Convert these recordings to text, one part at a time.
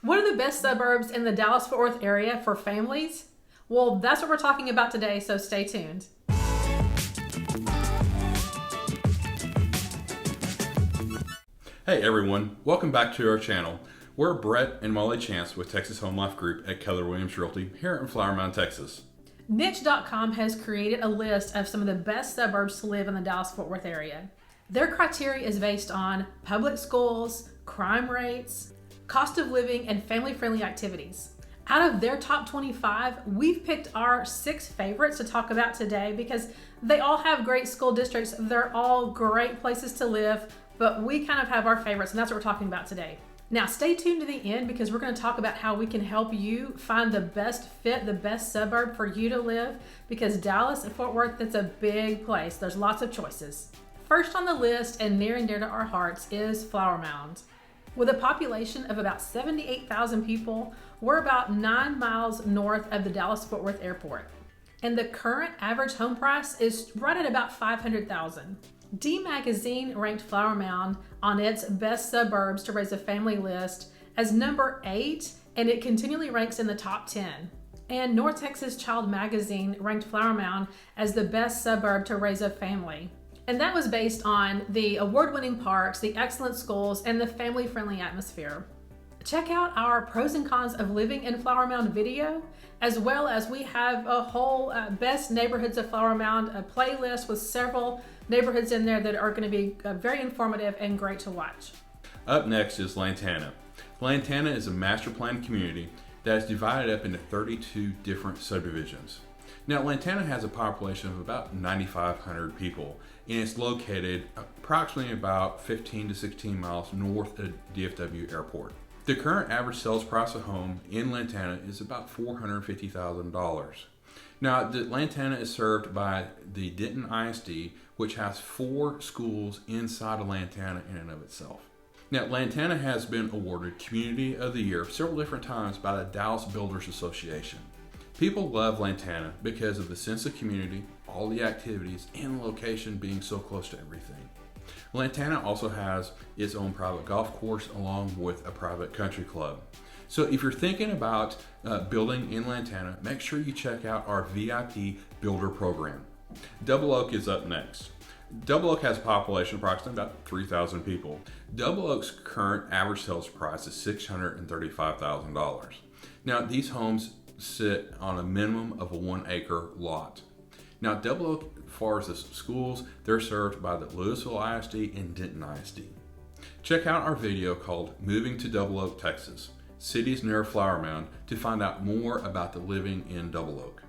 What are the best suburbs in the Dallas-Fort Worth area for families? Well, that's what we're talking about today, so stay tuned. Hey everyone, welcome back to our channel. We're Bret and Molly Chance with Texas Home Life Group at Keller Williams Realty here in Flower Mound, Texas. Niche.com has created a list of some of the best suburbs to live in the Dallas-Fort Worth area. Their criteria is based on public schools, crime rates, cost of living, and family-friendly activities. Out of their top 25, we've picked our 6 favorites to talk about today because they all have great school districts. They're all great places to live, but we kind of have our favorites, and that's what we're talking about today. Now, stay tuned to the end because we're going to talk about how we can help you find the best fit, the best suburb for you to live, because Dallas and Fort Worth, it's a big place. There's lots of choices. First on the list, and near and dear to our hearts, is Flower Mound. With a population of about 78,000 people, we're about 9 miles north of the Dallas-Fort Worth Airport. And the current average home price is right at about $500,000. D Magazine ranked Flower Mound on its best suburbs to raise a family list as number 8, and it continually ranks in the top 10. And North Texas Child Magazine ranked Flower Mound as the best suburb to raise a family. And that was based on the award-winning parks, the excellent schools, and the family-friendly atmosphere. Check out our pros and cons of living in Flower Mound video, as well as we have a whole best neighborhoods of Flower Mound, a playlist with several neighborhoods in there that are going to be very informative and great to watch. Up next is Lantana. Lantana is a master planned community that is divided up into 32 different subdivisions. Now, Lantana has a population of about 9,500 people, and it's located approximately about 15 to 16 miles north of DFW Airport. The current average sales price of home in Lantana is about $450,000. Now, the Lantana is served by the Denton ISD, which has 4 schools inside of Lantana in and of itself. Now, Lantana has been awarded Community of the Year several different times by the Dallas Builders Association. People love Lantana because of the sense of community, all the activities, and the location being so close to everything. Lantana also has its own private golf course along with a private country club. So if you're thinking about building in Lantana, make sure you check out our VIP Builder Program. Double Oak is up next. Double Oak has a population of approximately about 3,000 people. Double Oak's current average sales price is $635,000. Now, these homes sit on a minimum of a 1-acre lot. Now, Double Oak, as far as the schools, they're served by the Louisville ISD and Denton ISD. Check out our video called Moving to Double Oak, Texas, Cities Near Flower Mound, to find out more about the living in Double Oak.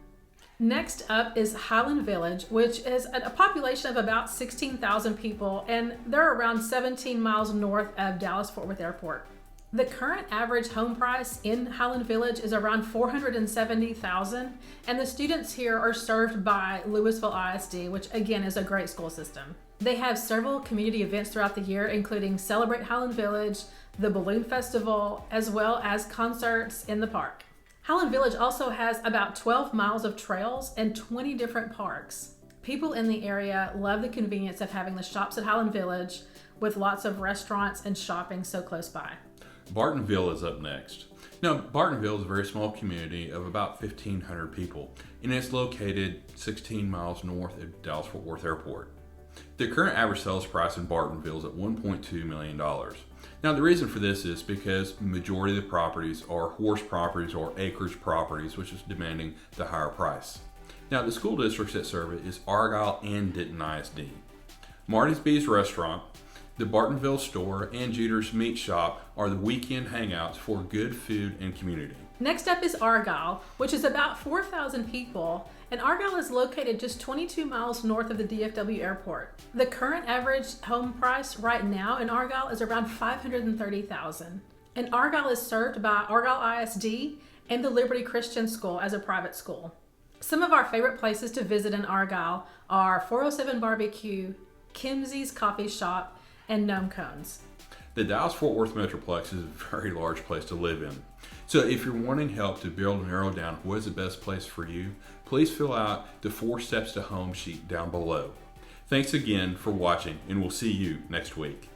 Next up is Highland Village, which is a population of about 16,000 people, and they're around 17 miles north of Dallas-Fort Worth Airport. The current average home price in Highland Village is around $470,000, and the students here are served by Louisville ISD, which again is a great school system. They have several community events throughout the year, including Celebrate Highland Village, the Balloon Festival, as well as concerts in the park. Highland Village also has about 12 miles of trails and 20 different parks. People in the area love the convenience of having the shops at Highland Village with lots of restaurants and shopping so close by. Bartonville is up next. Now, Bartonville is a very small community of about 1,500 people, and it's located 16 miles north of Dallas-Fort Worth Airport. The current average sales price in Bartonville is at $1.2 million. Now, the reason for this is because the majority of the properties are horse properties or acreage properties, which is demanding the higher price. Now, the school districts that serve it is Argyle and Denton ISD. Marty's Bees Restaurant, the Bartonville store, and Jeter's Meat Shop are the weekend hangouts for good food and community. Next up is Argyle, which is about 4,000 people, and Argyle is located just 22 miles north of the DFW Airport. The current average home price right now in Argyle is around $530,000, and Argyle is served by Argyle ISD and the Liberty Christian School as a private school. Some of our favorite places to visit in Argyle are 407 Barbecue, Kimsey's Coffee Shop, and Gnome Cones. The Dallas-Fort Worth metroplex is a very large place to live in. So if you're wanting help to build and narrow down what is the best place for you, please fill out the 4 Steps to Home sheet down below. Thanks again for watching, and we'll see you next week.